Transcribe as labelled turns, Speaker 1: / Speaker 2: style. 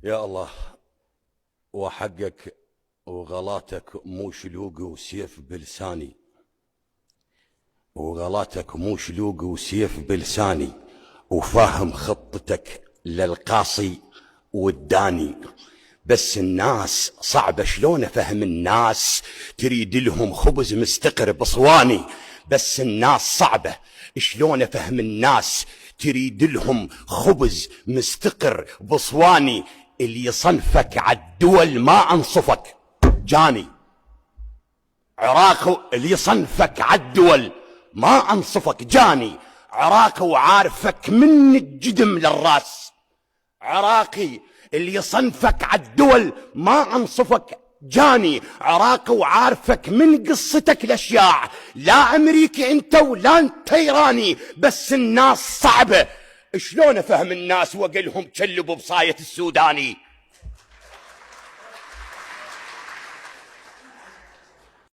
Speaker 1: يا الله، وحقك وغلاتك مو شلوق وسيف بلساني، وغلاتك مو شلوق وسيف بلساني، وفاهم خطتك للقاصي والداني. بس الناس صعبة، شلون افهم الناس؟ تريد لهم خبز مستقر بصواني. بس الناس صعبة، شلون افهم الناس؟ تريد لهم خبز مستقر بصواني. اللي يصنفك عالدول ما انصفك جاني. عراق اللي يصنفك عالدول ما انصفك جاني. عراقي وعارفك من الجدم للراس. عراقي اللي يصنفك عالدول ما انصفك جاني. عراقي وعارفك من قصتك الاشياع. لا امريكي انت ولا انت ايراني. بس الناس صعبة، شلون افهم الناس واقلهم كلبوا بصاية السوداني؟